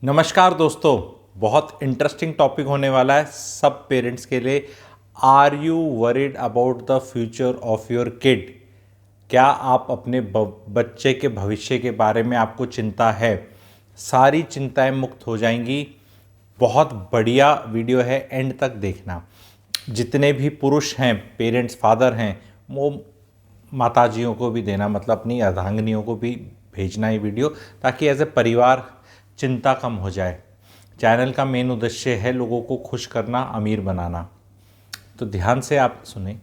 नमस्कार दोस्तों, बहुत इंटरेस्टिंग टॉपिक होने वाला है सब पेरेंट्स के लिए। Are you worried about the future of your kid? क्या आप अपने बच्चे के भविष्य के बारे में आपको चिंता है? सारी चिंताएं मुक्त हो जाएंगी। बहुत बढ़िया वीडियो है, एंड तक देखना। जितने भी पुरुष हैं, पेरेंट्स, फादर हैं, वो माताजियों को भी देना, मतलब अपनी अर्धांगिनियों को भी भेजना ये वीडियो, ताकि एज ए परिवार चिंता कम हो जाए। चैनल का मेन उद्देश्य है लोगों को खुश करना, अमीर बनाना। तो ध्यान से आप सुने।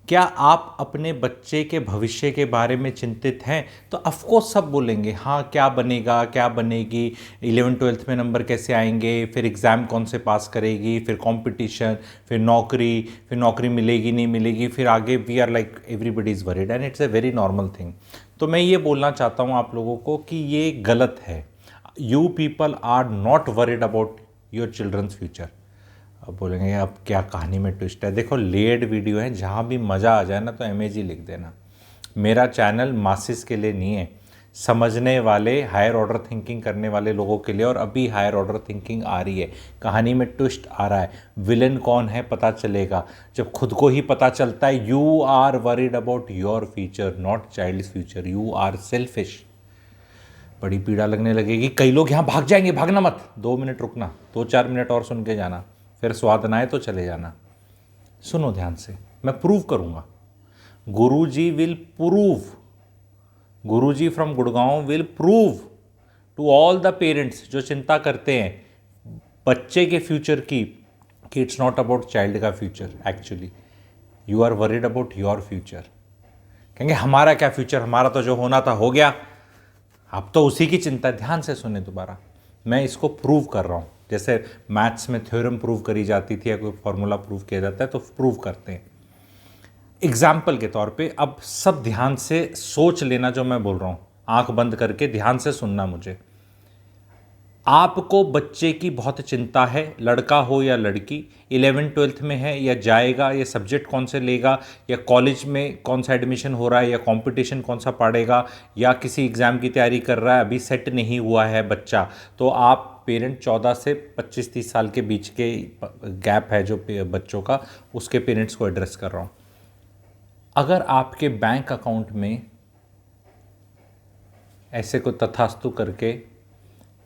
क्या आप अपने बच्चे के भविष्य के बारे में चिंतित हैं? तो ऑफकोर्स सब बोलेंगे हाँ, क्या बनेगा, क्या बनेगी, 11th-12th में नंबर कैसे आएंगे, फिर एग्ज़ाम कौन से पास करेगी, फिर कंपटीशन, फिर नौकरी मिलेगी नहीं मिलेगी, फिर आगे we are like everybody is worried and it's a very normal thing. तो मैं ये बोलना चाहता हूँ आप लोगों को कि ये गलत है। You people are not worried about your children's future. अब बोलेंगे अब क्या कहानी में ट्विस्ट है? देखो, लेड वीडियो है, जहाँ भी मज़ा आ जाए ना तो एमएजी लिख देना। मेरा चैनल मासिस के लिए नहीं है, समझने वाले, हायर ऑर्डर थिंकिंग करने वाले लोगों के लिए। और अभी हायर ऑर्डर थिंकिंग आ रही है, कहानी में ट्विस्ट आ रहा है, विलन कौन है पता चलेगा जब खुद को ही पता चलता है। You are worried about your future, not child's future. You are selfish. बड़ी पीड़ा लगने लगेगी। कई लोग यहाँ भाग जाएंगे, भागना मत, 2 मिनट रुकना, 2-4 मिनट और सुन के जाना, फिर स्वाद ना आए तो चले जाना। सुनो ध्यान से, मैं प्रूव करूँगा। Guruji will prove, Guruji from Gurgaon will prove to all the parents जो चिंता करते हैं बच्चे के फ्यूचर की, कि इट्स नॉट अबाउट चाइल्ड का future. Actually you are worried about your future. कहेंगे हमारा क्या फ्यूचर, हमारा तो जो होना था हो गया, अब तो उसी की चिंता। ध्यान से सुने दोबारा, मैं इसको प्रूव कर रहा हूँ। जैसे मैथ्स में थ्योरम प्रूव करी जाती थी या कोई फॉर्मूला प्रूव किया जाता है तो प्रूव करते हैं एग्जाम्पल के तौर पे। अब सब ध्यान से सोच लेना जो मैं बोल रहा हूँ, आंख बंद करके ध्यान से सुनना मुझे। आपको बच्चे की बहुत चिंता है, लड़का हो या लड़की, 11th-12th में है या जाएगा, या सब्जेक्ट कौन से लेगा, या कॉलेज में कौन सा एडमिशन हो रहा है, या कंपटीशन कौन सा पढ़ेगा, या किसी एग्ज़ाम की तैयारी कर रहा है, अभी सेट नहीं हुआ है बच्चा। तो आप पेरेंट 14 से 25-30 साल के बीच के गैप है जो बच्चों का, उसके पेरेंट्स को एड्रेस कर रहा हूँ। अगर आपके बैंक अकाउंट में ऐसे को तथास्तु करके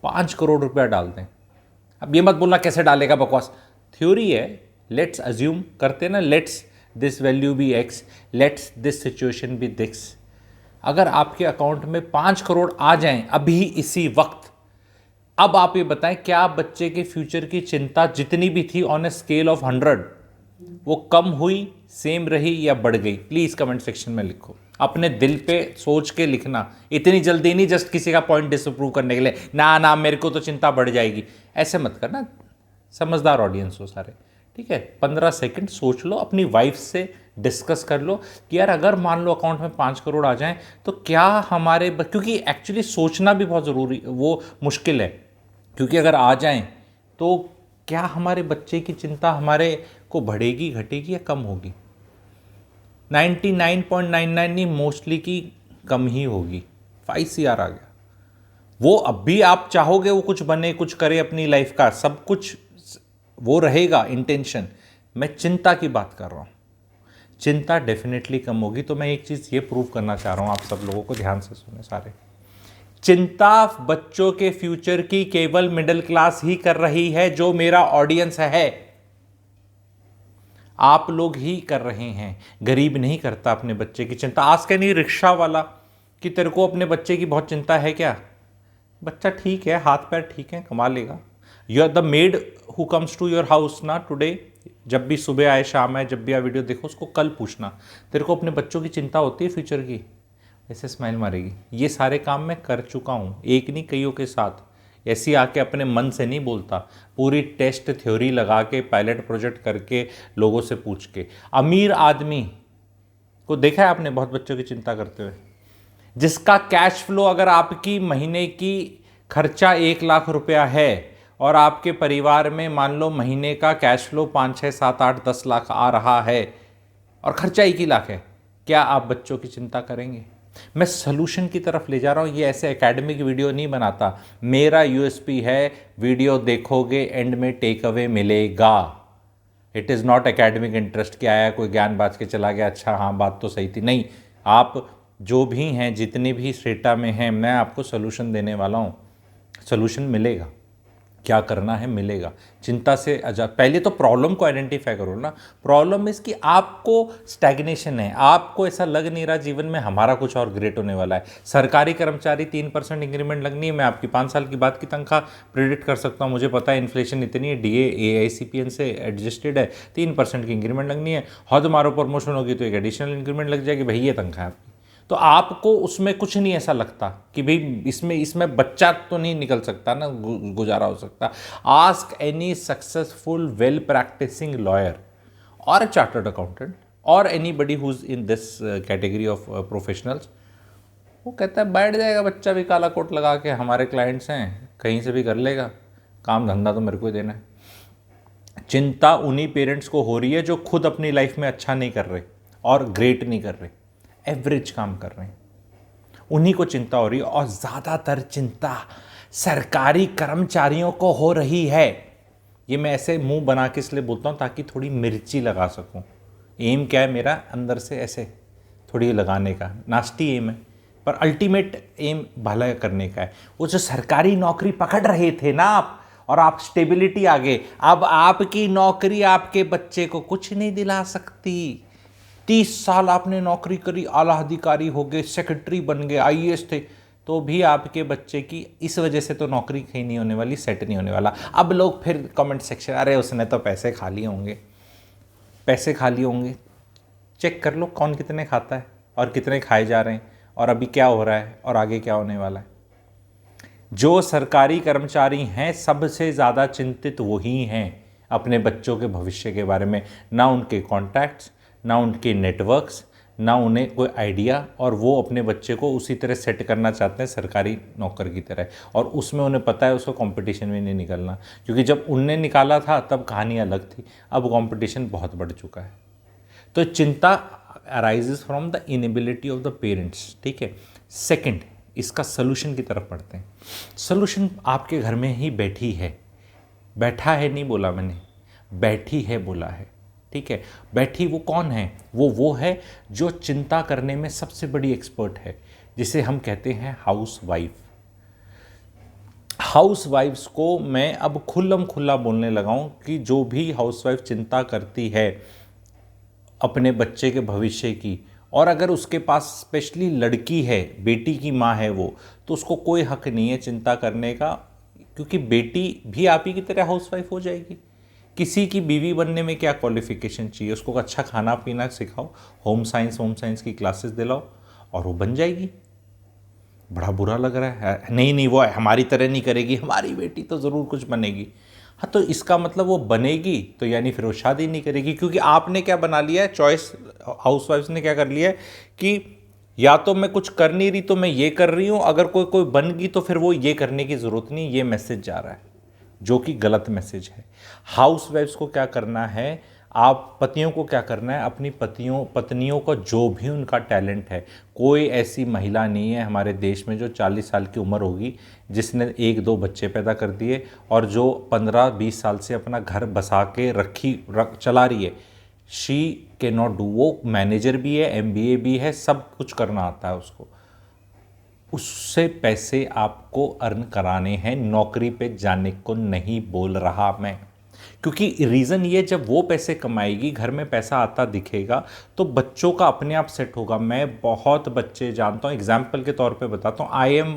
5 करोड़ रुपया डाल दें, अब ये मत बोलना कैसे डालेगा, बकवास, थ्योरी है। लेट्स अज्यूम करते ना, let's this value be x, let's this situation be this. अगर आपके अकाउंट में 5 करोड़ आ जाएं अभी इसी वक्त, अब आप ये बताएं क्या बच्चे के फ्यूचर की चिंता जितनी भी थी ऑन ए स्केल ऑफ 100, वो कम हुई, सेम रही, या बढ़ गई? प्लीज़ कमेंट सेक्शन में लिखो, अपने दिल पे सोच के लिखना। इतनी जल्दी नहीं जस्ट किसी का पॉइंट डिसअप्रूव करने के लिए, ना ना मेरे को तो चिंता बढ़ जाएगी, ऐसे मत करना। समझदार ऑडियंस हो सारे, ठीक है? 15 सेकंड सोच लो, अपनी वाइफ से डिस्कस कर लो कि यार अगर मान लो अकाउंट में 5 करोड़ आ जाएं तो क्या हमारे क्योंकि एक्चुअली सोचना भी बहुत ज़रूरी, वो मुश्किल है, क्योंकि अगर आ जाएं तो क्या हमारे बच्चे की चिंता हमारे को बढ़ेगी, घटेगी, या कम होगी? 99.99 नहीं, मोस्टली की कम ही होगी। 5 CR आ गया। वो अब भी आप चाहोगे वो कुछ बने, कुछ करे अपनी लाइफ का, सब कुछ वो रहेगा इंटेंशन। मैं चिंता की बात कर रहा हूँ, चिंता डेफिनेटली कम होगी। तो मैं एक चीज़ ये प्रूव करना चाह रहा हूँ आप सब लोगों को, ध्यान से सुने सारे। चिंता बच्चों के फ्यूचर की केवल मिडिल क्लास ही कर रही है, जो मेरा ऑडियंस है। आप लोग ही कर रहे हैं, गरीब नहीं करता अपने बच्चे की चिंता। आज के नहीं रिक्शा वाला कि तेरे को अपने बच्चे की बहुत चिंता है क्या? बच्चा ठीक है, हाथ पैर ठीक है, कमा लेगा। You are the maid who comes to your house ना टुडे, जब भी सुबह आए शाम आए, जब भी आप वीडियो देखो, उसको कल पूछना तेरे को अपने बच्चों की चिंता होती है फ्यूचर की, ऐसे स्माइल मारेगी। ये सारे काम मैं कर चुका हूँ, एक नहीं कईयों के साथ। ऐसी आके अपने मन से नहीं बोलता, पूरी टेस्ट थ्योरी लगा के, पायलट प्रोजेक्ट करके, लोगों से पूछ के। अमीर आदमी को देखा है आपने बहुत बच्चों की चिंता करते हुए, जिसका कैश फ्लो, अगर आपकी महीने की खर्चा 1 लाख रुपया है और आपके परिवार में मान लो महीने का कैश फ्लो 5, 6, 7, 8, 10 लाख आ रहा है और खर्चा 1 ही लाख है, क्या आप बच्चों की चिंता करेंगे? मैं सोल्यूशन की तरफ ले जा रहा हूँ। ये ऐसे एकेडमिक वीडियो नहीं बनाता। मेरा यूएसपी है, वीडियो देखोगे एंड में टेक अवे मिलेगा। It is not academic interest कि आया कोई ज्ञान बाज के चला गया, अच्छा हाँ बात तो सही थी, नहीं। आप जो भी हैं, जितने भी स्टेटा में हैं, मैं आपको सोल्यूशन देने वाला हूँ। सोल्यूशन मिलेगा, क्या करना है मिलेगा। चिंता से आजाद। पहले तो प्रॉब्लम को आइडेंटिफाई करो ना। प्रॉब्लम इसकी आपको स्टैग्नेशन है, आपको ऐसा लग नहीं रहा जीवन में हमारा कुछ और ग्रेट होने वाला है। सरकारी कर्मचारी 3% इंक्रीमेंट लगनी है, मैं आपकी 5 साल की बाद की तनख्वाह प्रिडिक्ट कर सकता हूँ। मुझे पता है इन्फ्लेशन इतनी है, डीए एआईसीपीएन से एडजस्टेड है, 3% की इंक्रीमेंट लगनी है। हद मारो प्रमोशन होगी तो एक एडिशनल इंक्रीमेंट लग जाएगी, भाई ये तनख्वाह है आपकी। तो आपको उसमें कुछ नहीं ऐसा लगता कि भाई इसमें बच्चा तो नहीं निकल सकता ना, गुजारा हो सकता। Ask any successful well practising lawyer और चार्टर्ड अकाउंटेंट और anybody who is in this category of professionals. वो कहता है बैठ जाएगा बच्चा भी काला कोट लगा के, हमारे क्लाइंट्स हैं, कहीं से भी कर लेगा, काम धंधा तो मेरे को ही देना है। चिंता उन्हीं पेरेंट्स को हो रही है जो खुद अपनी लाइफ में अच्छा नहीं कर रहे और ग्रेट नहीं कर रहे, एवरेज काम कर रहे हैं, उन्हीं को चिंता हो रही है। और ज़्यादातर चिंता सरकारी कर्मचारियों को हो रही है। ये मैं ऐसे मुंह बना के इसलिए बोलता हूँ ताकि थोड़ी मिर्ची लगा सकूँ। एम क्या है मेरा, अंदर से ऐसे थोड़ी लगाने का, नास्टी एम है पर अल्टीमेट एम भला करने का है। वो जो सरकारी नौकरी पकड़ रहे थे ना आप, और आप स्टेबिलिटी आ गए, अब आपकी नौकरी आपके बच्चे को कुछ नहीं दिला सकती। 30 साल आपने नौकरी करी, आला अधिकारी हो गए, सेक्रेटरी बन गए, आईएएस थे, तो भी आपके बच्चे की इस वजह से तो नौकरी कहीं नहीं होने वाली, सेट नहीं होने वाला। अब लोग फिर कमेंट सेक्शन, अरे उसने तो पैसे खा लिए होंगे, पैसे खा लिए होंगे। चेक कर लो कौन कितने खाता है और कितने खाए जा रहे हैं और अभी क्या हो रहा है और आगे क्या होने वाला है। जो सरकारी कर्मचारी हैं सबसे ज़्यादा चिंतित वही हैं अपने बच्चों के भविष्य के बारे में। ना उनके कॉन्टैक्ट्स, ना उनके नेटवर्क्स, ना उन्हें कोई आइडिया, और वो अपने बच्चे को उसी तरह सेट करना चाहते हैं सरकारी नौकर की तरह। और उसमें उन्हें पता है उसको कंपटीशन में नहीं निकलना, क्योंकि जब उनने निकाला था तब कहानी अलग थी, अब कंपटीशन बहुत बढ़ चुका है। तो चिंता arises from the inability of the parents. ठीक है। सेकेंड, इसका सोल्यूशन की तरफ पढ़ते हैं। सोल्यूशन आपके घर में ही बैठी है, बैठा है नहीं बोला मैंने, बैठी है बोला है। ठीक है। बैठी वो कौन है, वो है जो चिंता करने में सबसे बड़ी एक्सपर्ट है, जिसे हम कहते हैं हाउस वाइफ। हाउस वाइफ्स को मैं अब खुल्लम खुल्ला बोलने लगा हूँ कि जो भी हाउस वाइफ चिंता करती है अपने बच्चे के भविष्य की, और अगर उसके पास स्पेशली लड़की है, बेटी की माँ है वो, तो उसको कोई हक नहीं है चिंता करने का, क्योंकि बेटी भी आप ही की तरह हाउस वाइफ हो जाएगी। किसी की बीवी बनने में क्या क्वालिफिकेशन चाहिए, उसको अच्छा खाना पीना सिखाओ, होम साइंस की क्लासेस दिलाओ और वो बन जाएगी। बड़ा बुरा लग रहा है, नहीं वो हमारी तरह नहीं करेगी, हमारी बेटी तो ज़रूर कुछ बनेगी। हाँ, तो इसका मतलब वो बनेगी तो यानी फिर वो शादी नहीं करेगी, क्योंकि आपने क्या बना लिया है, चॉइस हाउसवाइफ्स ने क्या कर लिया है कि या तो मैं कुछ कर नहीं रही तो मैं ये कर रही हूँ, अगर कोई बन गई तो फिर वो ये करने की ज़रूरत नहीं, ये मैसेज जा रहा है जो कि गलत मैसेज है। हाउसवाइफ्स को क्या करना है, आप पतियों को क्या करना है, अपनी पत्नियों को जो भी उनका टैलेंट है, कोई ऐसी महिला नहीं है हमारे देश में जो 40 साल की उम्र होगी जिसने 1-2 बच्चे पैदा कर दिए और जो 15-20 साल से अपना घर बसा के चला रही है। She can not do. वो मैनेजर भी है, MBA भी है, सब कुछ करना आता है उसको। उससे पैसे आपको अर्न कराने हैं, नौकरी पे जाने को नहीं बोल रहा मैं, क्योंकि रीज़न ये, जब वो पैसे कमाएगी, घर में पैसा आता दिखेगा तो बच्चों का अपने आप सेट होगा। मैं बहुत बच्चे जानता हूँ, एग्जाम्पल के तौर पे बताता हूँ।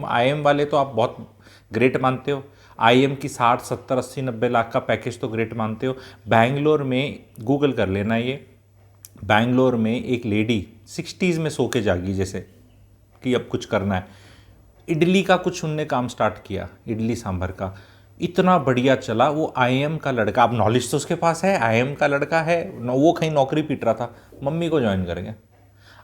IIM वाले तो आप बहुत ग्रेट मानते हो, IIM की 60, 70, 80, 90 लाख का पैकेज तो ग्रेट मानते हो। बैंगलोर में, गूगल कर लेना, ये बैंगलोर में एक लेडी 60s में सो के जागी जैसे कि अब कुछ करना है, इडली का कुछ उनने काम स्टार्ट किया, इडली सांभर का, इतना बढ़िया चला। वो IIM का लड़का, अब नॉलेज तो उसके पास है, IIM का लड़का है, वो कहीं नौकरी पीट रहा था, मम्मी को ज्वाइन करेंगे।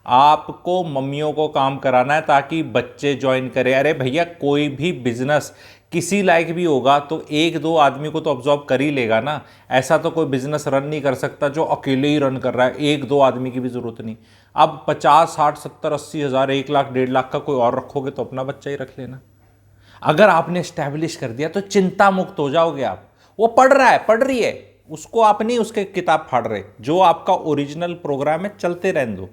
आपको मम्मियों को काम कराना है ताकि बच्चे ज्वाइन करें। अरे भैया, कोई भी बिजनेस किसी लायक भी होगा तो एक दो आदमी को तो ऑब्जॉर्व कर ही लेगा ना। ऐसा तो कोई बिजनेस रन नहीं कर सकता जो अकेले ही रन कर रहा है, एक दो आदमी की भी जरूरत नहीं। अब 50 60 70 80 हज़ार 1 लाख 1.5 लाख का कोई और रखोगे तो अपना बच्चा ही रख लेना। अगर आपने स्टैब्लिश कर दिया तो चिंता मुक्त हो जाओगे आप। वो पढ़ रहा है, पढ़ रही है, उसको आप नहीं उसके किताब फाड़ रहे, जो आपका ओरिजिनल प्रोग्राम है चलते रहने दो।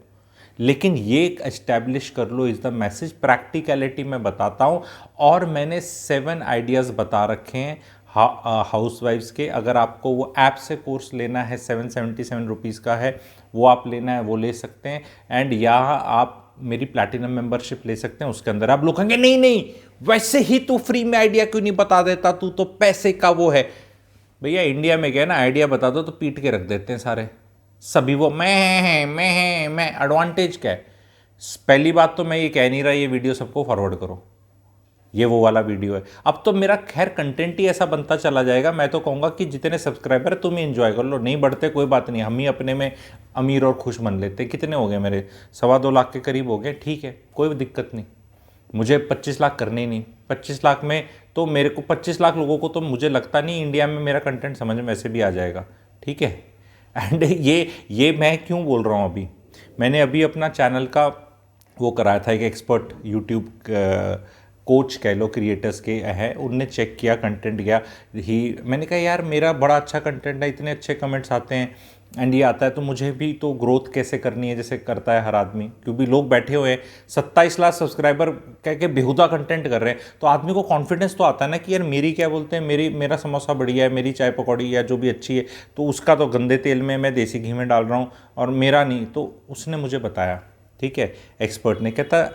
लेकिन ये एस्टैब्लिश कर लो इज द मैसेज। प्रैक्टिकलिटी में बताता हूँ, और मैंने 7 आइडियाज़ बता रखे हैं हाउस वाइफ्स के। अगर आपको वो ऐप से कोर्स लेना है, 777 रुपीज़ का है, वो आप लेना है वो ले सकते हैं। एंड यहाँ आप मेरी प्लैटिनम मेंबरशिप ले सकते हैं। उसके अंदर आप लोग कहेंगे नहीं नहीं वैसे ही तू फ्री में आइडिया क्यों नहीं बता देता, तू तो पैसे का वो है। भैया इंडिया में क्या है ना, आइडिया बता दो तो पीट के रख देते हैं सारे, सभी वो मैं एडवांटेज क्या है। पहली बात तो मैं ये कह नहीं रहा ये वीडियो सबको फॉरवर्ड करो, ये वो वाला वीडियो है। अब तो मेरा खैर कंटेंट ही ऐसा बनता चला जाएगा। मैं तो कहूँगा कि जितने सब्सक्राइबर है तुम ही एंजॉय कर लो, नहीं बढ़ते कोई बात नहीं, हम ही अपने में अमीर और खुश बन लेते। कितने हो गए मेरे, 2.25 लाख के करीब हो गए, ठीक है कोई दिक्कत नहीं। मुझे 25 लाख करने ही नहीं, 25 लाख में तो मेरे को 25 लाख लोगों को तो मुझे लगता नहीं इंडिया में मेरा कंटेंट समझ में वैसे भी आ जाएगा, ठीक है। एंड ये मैं क्यों बोल रहा हूँ, अभी मैंने अभी अपना चैनल का वो कराया था, एक एक्सपर्ट यूट्यूब कोच कह लो क्रिएटर्स के है, उनने चेक किया कंटेंट गया ही। मैंने कहा यार मेरा बड़ा अच्छा कंटेंट है, इतने अच्छे कमेंट्स आते हैं एंड ये आता है, तो मुझे भी तो ग्रोथ कैसे करनी है जैसे करता है हर आदमी। क्योंकि लोग बैठे हुए हैं 27 लाख सब्सक्राइबर कह के बेहुदा कंटेंट कर रहे हैं, तो आदमी को कॉन्फिडेंस तो आता है ना कि यार मेरी क्या बोलते हैं, मेरा समोसा बढ़िया है, मेरी चाय पकौड़ी या जो भी अच्छी है तो उसका तो गंदे तेल में मैं देसी घी में डाल रहा हूँ और मेरा नहीं। तो उसने मुझे बताया, ठीक है, एक्सपर्ट ने, कहता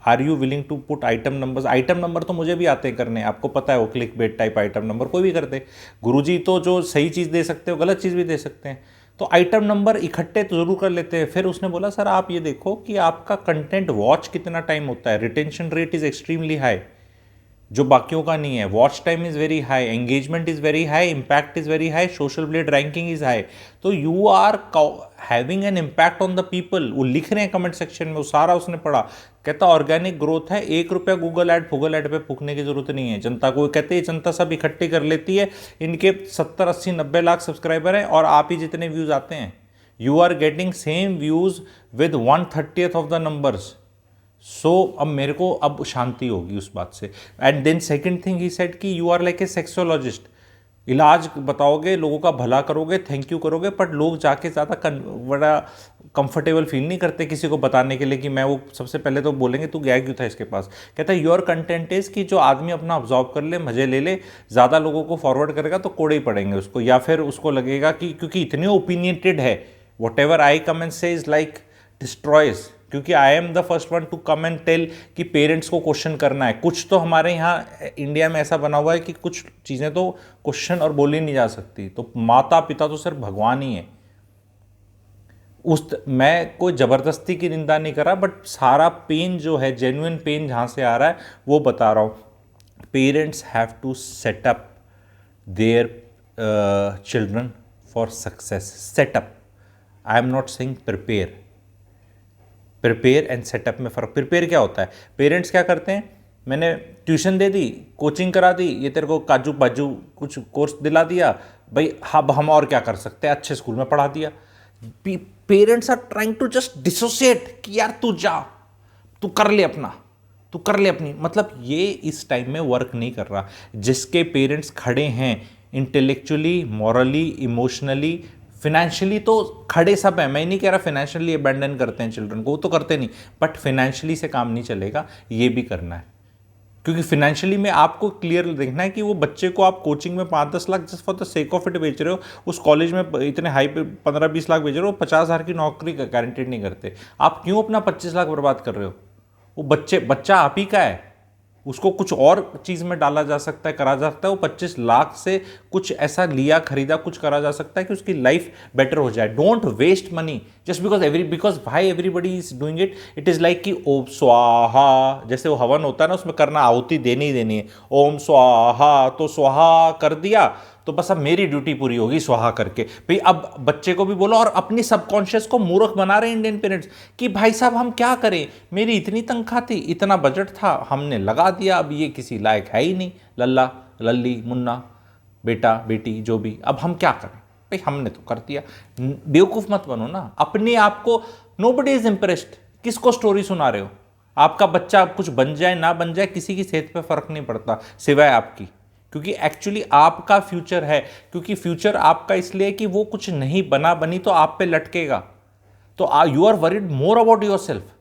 are you willing to put item numbers. Item number तो मुझे भी आते हैं करने, आपको पता है वो click bait type item number कोई भी करते। गुरुजी तो जो सही चीज़ दे सकते हो गलत चीज़ भी दे सकते हैं, तो आइटम नंबर इकट्ठे तो जरूर कर लेते हैं। फिर उसने बोला सर आप ये देखो कि आपका कंटेंट वॉच कितना टाइम होता है, retention rate is extremely high जो बाकियों का नहीं है, watch time is very high, engagement is very high, impact is very high, Social Blade ranking is high. तो you are having an impact on the people. वो लिख रहे हैं कमेंट सेक्शन में, वो सारा उसने पढ़ा। कहता ऑर्गेनिक ग्रोथ है, 1 रुपया गूगल ऐड पे फूकने की जरूरत नहीं है जनता को। कहते हैं जनता सब इकट्ठी कर लेती है, इनके 70 80 90 लाख सब्सक्राइबर हैं और आप ही जितने व्यूज़ आते हैं, you are getting same views with 1/30 of the numbers. So अब मेरे को अब शांति होगी उस बात से। And then second thing he said कि you are like a sexologist, इलाज बताओगे, लोगों का भला करोगे, थैंक यू करोगे, बट लोग जाके ज़्यादा बड़ा कंफर्टेबल फील नहीं करते किसी को बताने के लिए कि मैं वो। सबसे पहले तो बोलेंगे तू गया क्यों था इसके पास। कहता है योर कंटेंट इज कि जो आदमी अपना ऑब्जॉर्व कर ले, मजे ले ले, ज़्यादा लोगों को फॉरवर्ड करेगा तो कोड़े ही पड़ेंगे उसको, या फिर उसको लगेगा कि क्योंकि इतने ओपिनियटेड है, whatever I come and say is like destroys. क्योंकि I am the first one to come and tell कि पेरेंट्स को क्वेश्चन करना है। कुछ तो हमारे यहाँ इंडिया में ऐसा बना हुआ है कि कुछ चीज़ें तो क्वेश्चन और बोली नहीं जा सकती, तो माता पिता तो सिर्फ भगवान ही है। मैं कोई ज़बरदस्ती की निंदा नहीं कर रहा, बट सारा पेन जो है, जेन्युइन पेन जहाँ से आ रहा है वो बता रहा हूँ। Parents have to set up their children for success. Setup, I am not saying prepare. Prepare and setup में फ़र्क। प्रिपेयर क्या होता है, पेरेंट्स क्या करते हैं, मैंने ट्यूशन दे दी, कोचिंग करा दी, ये तेरे को काजू बाजू कुछ कोर्स दिला दिया भाई, अब हम और क्या कर सकते हैं, अच्छे स्कूल में पढ़ा दिया। Parents are trying to just dissociate कि यार तू जा, तू कर ले अपना, तू कर ले अपनी। मतलब ये इस टाइम में वर्क नहीं कर रहा। जिसके पेरेंट्स खड़े हैं इंटेलेक्चुअली, मॉरली, इमोशनली, फिनेंशियली तो खड़े सब हैं। मैं नहीं कह रहा फिनेंशियली अबैंडन करते हैं चिल्ड्रन को, वो तो करते नहीं, बट फिनेंशियली से काम नहीं चलेगा, ये भी करना है। क्योंकि फिनेंशियली में आपको क्लियर देखना है कि वो बच्चे को आप कोचिंग में 5-10 lakh just for the sake of it बेच रहे हो, उस कॉलेज में इतने हाई पे 15-20 लाख बेच रहे हो, 50,000 की नौकरी गारंटेड नहीं करते। आप क्यों अपना 25 लाख बर्बाद कर रहे हो। वो बच्चा आप ही का है, उसको कुछ और चीज़ में डाला जा सकता है, करा जा सकता है। वो 25 लाख से कुछ ऐसा लिया, खरीदा, कुछ करा जा सकता है कि उसकी लाइफ बेटर हो जाए। Don't waste money just because भाई everybody is doing it. It is like कि ओम स्वाहा, जैसे वो हवन होता है ना, उसमें करना, आहुति देनी ही देनी है, ओम स्वाहा, तो स्वाहा कर दिया, तो बस अब मेरी ड्यूटी पूरी होगी स्वाहा करके। भाई अब बच्चे को भी बोलो, और अपनी सबकॉन्शियस को मूर्ख बना रहे हैं इंडियन पेरेंट्स कि भाई साहब हम क्या करें, मेरी इतनी तनख्वाह थी, इतना बजट था, हमने लगा दिया, अब ये किसी लायक है ही नहीं, लल्ला लल्ली मुन्ना बेटा बेटी जो भी, अब हम क्या करें, भाई हमने तो कर दिया। बेवकूफ़ मत बनो ना अपने आप को। Nobody is impressed. किसको स्टोरी सुना रहे हो? आपका बच्चा कुछ बन जाए ना बन जाए, किसी की सेहत पे फर्क नहीं पड़ता सिवाय आपकी, क्योंकि एक्चुअली आपका फ्यूचर है। क्योंकि फ्यूचर आपका इसलिए कि वो कुछ नहीं बना बनी तो आप पे लटकेगा। तो you are worried more about yourself.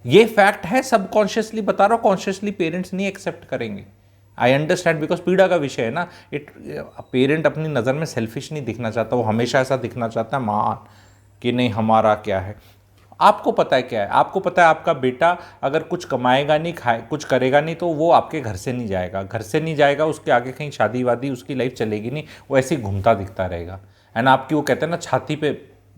ये फैक्ट है, सबकॉन्शियसली बता रहा हूं, कॉन्शियसली पेरेंट्स नहीं एक्सेप्ट करेंगे। आई अंडरस्टैंड, बिकॉज पीड़ा का विषय है ना। पेरेंट अपनी नज़र में सेल्फिश नहीं दिखना चाहता, वो हमेशा ऐसा दिखना चाहता है मान कि नहीं हमारा क्या है। आपको पता है क्या है, आपको पता है आपका बेटा अगर कुछ कमाएगा नहीं, खाए कुछ करेगा नहीं, तो वो आपके घर से नहीं जाएगा, घर से नहीं जाएगा, उसके आगे कहीं शादी वादी उसकी लाइफ चलेगी नहीं, वो ऐसे ही घूमता दिखता रहेगा। एंड आपकी वो कहते हैं ना छाती पे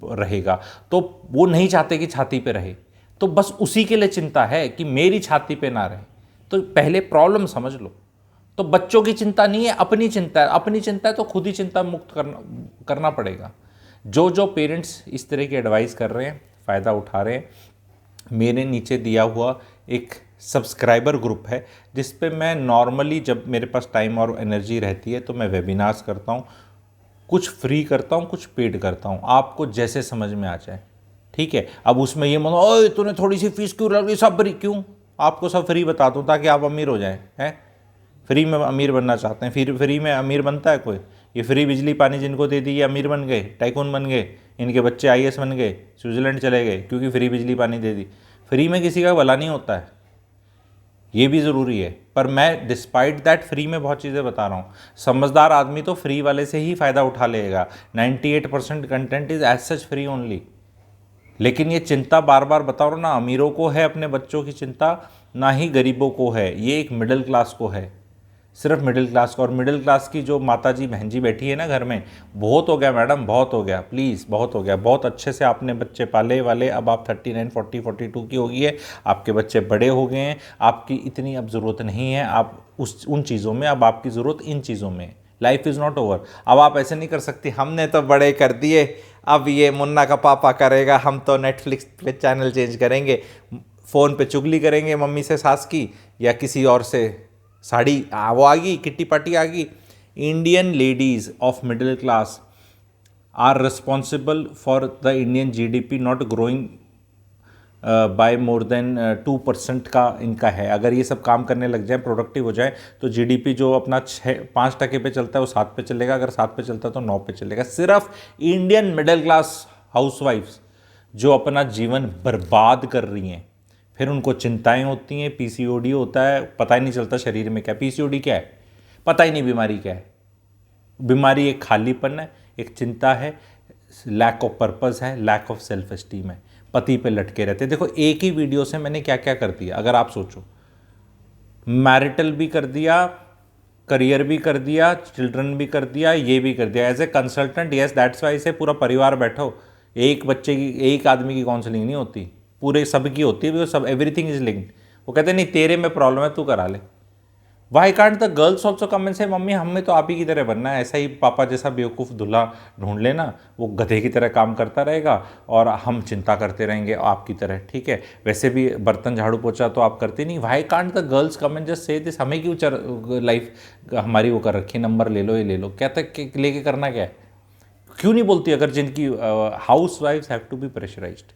रहेगा, तो वो नहीं चाहते कि छाती पे रहे, तो बस उसी के लिए चिंता है कि मेरी छाती पे ना रहे। तो पहले प्रॉब्लम समझ लो। तो बच्चों की चिंता नहीं है, अपनी चिंता है। अपनी चिंता है तो खुद ही चिंता मुक्त करना पड़ेगा। जो जो पेरेंट्स इस तरह की एडवाइस कर रहे हैं, फ़ायदा उठा रहे हैं, मेरे नीचे दिया हुआ एक सब्सक्राइबर ग्रुप है जिस पे मैं नॉर्मली जब मेरे पास टाइम और एनर्जी रहती है तो मैं वेबिनार्स करता हूँ, कुछ फ्री करता हूँ, कुछ पेड करता हूँ, आपको जैसे समझ में आ जाए, ठीक है। अब उसमें ये मानो ओए तूने थोड़ी सी फीस क्यों लगी, सब फ्री क्यों? आपको सब फ्री बता दूँ ताकि आप अमीर हो जाएं, हैं? फ्री में अमीर बनना चाहते हैं, फिर फ्री में अमीर बनता है कोई? ये फ्री बिजली पानी जिनको दे दी ये अमीर बन गए, टाइकून बन गए, इनके बच्चे आईएएस बन गए, स्विट्जरलैंड चले गए क्योंकि फ्री बिजली पानी दे दी। फ्री में किसी का भला नहीं होता है, ये भी ज़रूरी है। पर मैं डिस्पाइट दैट फ्री में बहुत चीज़ें बता रहा हूँ। समझदार आदमी तो फ्री वाले से ही फ़ायदा उठा लेगा। 98% content is as such free only. लेकिन ये चिंता बार बार बता रहा हूँ ना, अमीरों को है अपने बच्चों की चिंता, ना ही गरीबों को है। ये एक मिडिल क्लास को है, सिर्फ मिडिल क्लास को। और मिडिल क्लास की जो माता जी बहन जी बैठी है ना घर में, बहुत हो गया मैडम, बहुत हो गया, प्लीज़ बहुत हो गया। बहुत अच्छे से आपने बच्चे पाले वाले, अब आप 39 40 42 की हो गई है, आपके बच्चे बड़े हो गए हैं, आपकी इतनी अब ज़रूरत नहीं है आप उन चीज़ों में, अब आपकी ज़रूरत इन चीज़ों में। Life is not over. अब आप ऐसे नहीं कर सकती हमने तो बड़े कर दिए, अब ये मुन्ना का पापा करेगा, हम तो नेटफ्लिक्स पे चैनल चेंज करेंगे, फ़ोन पे चुगली करेंगे मम्मी से सास की, या किसी और से साड़ी वो आ गई, किट्टी पार्टी आ गई। Indian ladies of middle class are responsible for the Indian GDP not growing by more than 2% का इनका है। अगर ये सब काम करने लग जाए, प्रोडक्टिव हो जाए, तो जीडीपी जो अपना 5% पे चलता है वो 7 पे चलेगा, अगर 7 पे चलता है तो 9 पे चलेगा। सिर्फ इंडियन मिडिल क्लास हाउसवाइफ्स जो अपना जीवन बर्बाद कर रही हैं, फिर उनको चिंताएं होती हैं, पीसीओडी होता है, पता ही नहीं चलता शरीर में क्या। पीसीओडी क्या है पता ही नहीं, बीमारी क्या है। बीमारी एक खालीपन है, एक चिंता है, लैक ऑफ पर्पस है, लैक ऑफ सेल्फ एस्टीम है, पति पे लटके रहते हैं। देखो एक ही वीडियो से मैंने क्या क्या कर दिया, अगर आप सोचो। मैरिटल भी कर दिया, करियर भी कर दिया, चिल्ड्रन भी कर दिया, ये भी कर दिया as a consultant. Yes that's why से पूरा परिवार बैठो, एक बच्चे की एक आदमी की काउंसलिंग नहीं होती, पूरे सब की होती है, सब एवरीथिंग इज लिंक्ड। वो कहते हैं नहीं तेरे में प्रॉब्लम है तू करा ले। Why can't the girls also come and से मम्मी हमें तो आप ही की तरह बनना है, ऐसा ही पापा जैसा बेवकूफ़ दूल्हा ढूंढ लेना, वो गधे की तरह काम करता रहेगा और हम चिंता करते रहेंगे आपकी तरह। ठीक है, वैसे भी बर्तन झाड़ू पोछा तो आप करते नहीं। Why can't the girls come and just say this, हमें क्यों लाइफ हमारी वो कर रखी, नंबर ले लो ये ले लो, क्या तक लेके करना क्या है, क्यों नहीं बोलती? अगर जिनकी हाउस वाइफ्स हैव टू बी प्रेशराइज्ड।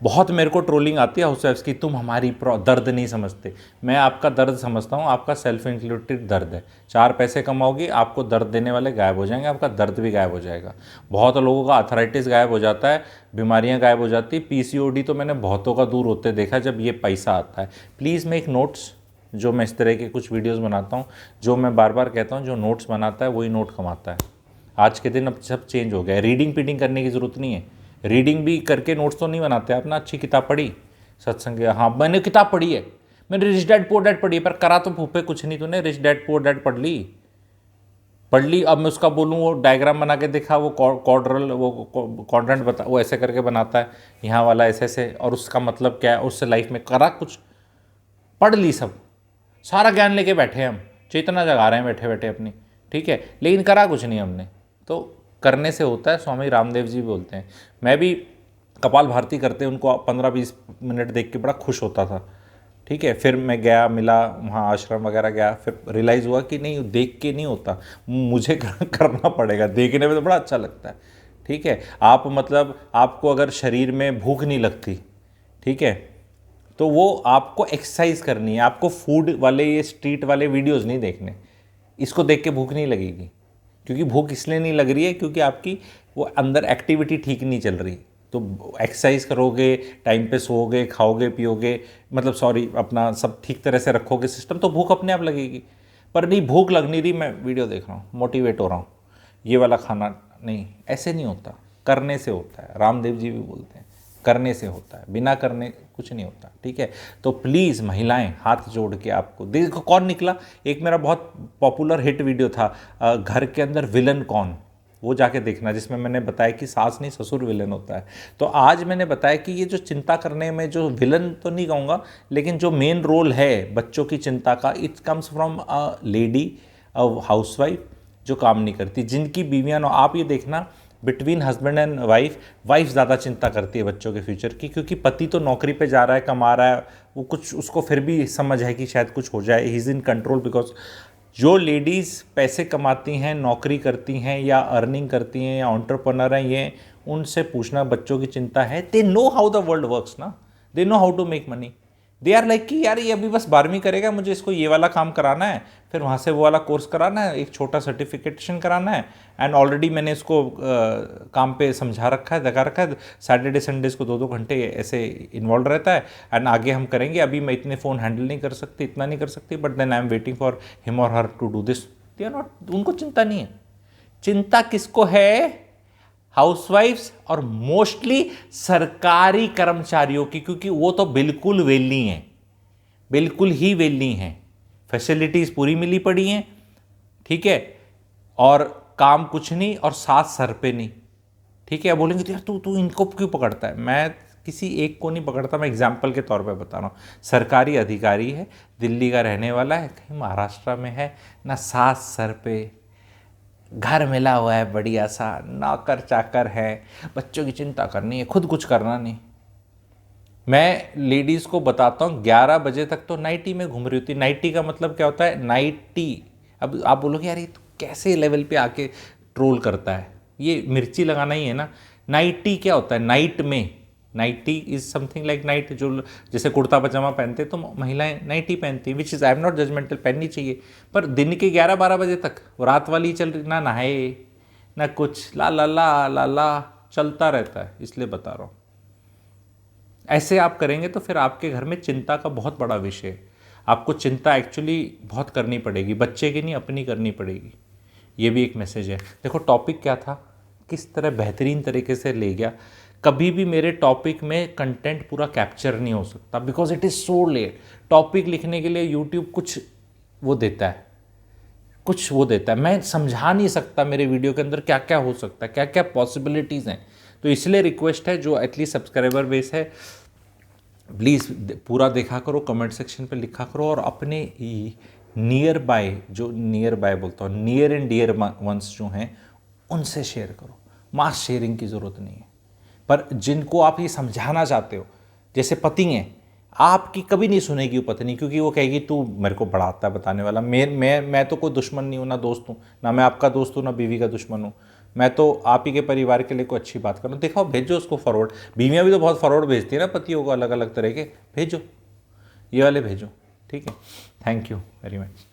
बहुत मेरे को ट्रोलिंग आती है हाउस वाइफ्स की, तुम हमारी दर्द नहीं समझते। मैं आपका दर्द समझता हूँ, आपका सेल्फ इंक्लूडेड दर्द है। 4 पैसे कमाओगी, आपको दर्द देने वाले गायब हो जाएंगे, आपका दर्द भी गायब हो जाएगा। बहुत लोगों का आर्थराइटिस गायब हो जाता है, बीमारियाँ गायब हो जाती है, पीसीओडी तो मैंने बहुतों का दूर होते देखा जब ये पैसा आता है। Please make notes. जो मैं इस तरह के कुछ वीडियोज़ बनाता हूँ, जो मैं बार बार कहता हूँ, जो नोट्स बनाता है वही नोट कमाता है। आज के दिन अब सब चेंज हो गया है, रीडिंग पीडिंग करने की ज़रूरत नहीं है। रीडिंग भी करके नोट्स तो नहीं बनाते आप ना। अच्छी किताब पढ़ी सत्संग, हाँ मैंने किताब पढ़ी है, मैंने रिच डैड पुअर डैड पढ़ी है, पर करा तो फूफे कुछ नहीं तूने। रिच डैड पुअर डैड पढ़ ली। अब मैं उसका बोलूँ वो डायग्राम बना के दिखा, वो क्वाड्रल वो क्वाड्रेंट बता, वो ऐसे करके बनाता है, यहाँ वाला ऐसे ऐसे, और उसका मतलब क्या है, उससे लाइफ में करा कुछ? पढ़ ली सब, सारा ज्ञान लेके बैठे हम, चेतना जगा रहे हैं बैठे बैठे अपनी। ठीक है, लेकिन करा कुछ नहीं हमने। तो करने से होता है, स्वामी रामदेव जी भी बोलते हैं। मैं भी कपाल भारती करते उनको 15-20 मिनट देख के बड़ा खुश होता था, ठीक है। फिर मैं गया, मिला वहाँ आश्रम वगैरह गया, फिर रियलाइज़ हुआ कि नहीं, देख के नहीं होता, मुझे करना पड़ेगा। देखने में तो बड़ा अच्छा लगता है, ठीक है। आप मतलब आपको अगर शरीर में भूख नहीं लगती, ठीक है, तो वो आपको एक्सरसाइज करनी है, आपको फूड वाले ये स्ट्रीट वाले वीडियोस नहीं देखने। इसको देख के भूख नहीं लगेगी, क्योंकि भूख इसलिए नहीं लग रही है क्योंकि आपकी वो अंदर एक्टिविटी ठीक नहीं चल रही। तो एक्सरसाइज करोगे, टाइम पे सोओगे, खाओगे पियोगे, मतलब सॉरी अपना सब ठीक तरह से रखोगे सिस्टम, तो भूख अपने आप लगेगी। पर नहीं, भूख लग नहीं रही, मैं वीडियो देख रहा हूँ, मोटिवेट हो रहा हूँ, ये वाला खाना नहीं, ऐसे नहीं होता, करने से होता है। रामदेव जी भी बोलते हैं करने से होता है, बिना करने कुछ नहीं होता, ठीक है। तो प्लीज़ महिलाएं, हाथ जोड़ के आपको देखो कौन निकला। एक मेरा बहुत पॉपुलर हिट वीडियो था, घर के अंदर विलन कौन, वो जाके देखना, जिसमें मैंने बताया कि सास नहीं ससुर विलन होता है। तो आज मैंने बताया कि ये जो चिंता करने में जो विलन तो नहीं कहूँगा, लेकिन जो मेन रोल है बच्चों की चिंता का, it comes from a lady, a housewife जो काम नहीं करती, जिनकी बीवियाँ। आप ये देखना, बिटवीन हस्बैंड एंड वाइफ ज़्यादा चिंता करती है बच्चों के फ्यूचर की, क्योंकि पति तो नौकरी पे जा रहा है, कमा रहा है, वो कुछ उसको फिर भी समझ है कि शायद कुछ हो जाए, he is in control. Because जो लेडीज़ पैसे कमाती हैं, नौकरी करती हैं या अर्निंग करती हैं या एंटरप्रेन्योर हैं, ये उनसे पूछना बच्चों की चिंता है। They know how the world works ना, they know how to make money. They are like कि यार ये अभी बस 12वीं करेगा, मुझे इसको ये वाला काम कराना है, फिर वहाँ से वो वाला कोर्स कराना है, एक छोटा सर्टिफिकेशन कराना है, एंड ऑलरेडी मैंने इसको काम पे समझा रखा है, लगा रखा है, सैटरडे संडेज को 2-2 घंटे ऐसे इन्वॉल्व रहता है, एंड आगे हम करेंगे, अभी मैं इतने फ़ोन हैंडल नहीं कर सकती, इतना नहीं कर सकती, but then I am waiting for him और her to do this. They are not, उनको चिंता नहीं है। चिंता किसको है? हाउसवाइफ्स और मोस्टली सरकारी कर्मचारियों की, क्योंकि वो तो बिल्कुल वेली हैं, बिल्कुल ही वेली हैं, फैसिलिटीज़ पूरी मिली पड़ी हैं, ठीक है, और काम कुछ नहीं, और साथ सर पे नहीं, ठीक है। बोलेंगे तो यार तू इनको क्यों पकड़ता है? मैं किसी एक को नहीं पकड़ता, मैं एग्जाम्पल के तौर पे बता रहा हूँ। सरकारी अधिकारी है, दिल्ली का रहने वाला है, कहीं महाराष्ट्र में है ना, सास सर पे, घर मिला हुआ है बढ़िया सा, नौकर चाकर है, बच्चों की चिंता करनी है, खुद कुछ करना नहीं। मैं लेडीज़ को बताता हूँ 11 बजे तक तो नाइटी में घूम रही होती। नाइटी का मतलब क्या होता है? नाइटी। अब आप बोलोगे यार ये तो कैसे लेवल पे आके ट्रोल करता है, ये मिर्ची लगाना ही है ना। नाइटी क्या होता है? नाइट में, nightie is something like night, जो जैसे कुर्ता पजामा पहनते तो महिलाएं नाइटी पहनती, which is I am not judgemental, पहननी चाहिए, पर दिन के 11-12 बजे तक वो रात वाली चल रही, ना नहाए ना कुछ, ला ला ला ला ला चलता रहता है, इसलिए बता रहा हूँ। ऐसे आप करेंगे तो फिर आपके घर में चिंता का बहुत बड़ा विषय है। आपको चिंता एक्चुअली बहुत करनी पड़ेगी, बच्चे की नहीं, अपनी करनी पड़ेगी। ये भी एक मैसेज है। देखो टॉपिक क्या था, किस तरह बेहतरीन तरीके से ले गया। कभी भी मेरे टॉपिक में कंटेंट पूरा कैप्चर नहीं हो सकता, because it is so let. Topic लिखने के लिए यूट्यूब कुछ वो देता है, कुछ वो देता है, मैं समझा नहीं सकता मेरे वीडियो के अंदर क्या क्या हो सकता है, क्या क्या पॉसिबिलिटीज़ हैं। तो इसलिए रिक्वेस्ट है, जो एटलीस्ट सब्सक्राइबर बेस है, प्लीज़ पूरा देखा करो, कमेंट सेक्शन पे लिखा करो, और अपने नियर बाय, जो नियर बाय बोलता हूँ, नियर एंड डियर वंस जो हैं उनसे शेयर करो। मास शेयरिंग की ज़रूरत नहीं है, पर जिनको आप ये समझाना चाहते हो, जैसे पति हैं, आपकी कभी नहीं सुनेगी वो पत्नी, क्योंकि वो कहेगी तू मेरे को बढ़ाता है बताने वाला। मैं तो कोई दुश्मन नहीं हूँ, ना दोस्त हूँ, ना मैं आपका दोस्त हूँ, ना बीवी का दुश्मन हूँ। मैं तो आप ही के परिवार के लिए कोई अच्छी बात करूँ। देखो भेजो उसको फॉरवर्ड, बीवियाँ भी तो बहुत फॉरवर्ड भेजती है ना पतियों को, अलग अलग तरह के भेजो, ये वाले भेजो, ठीक है। Thank you very much.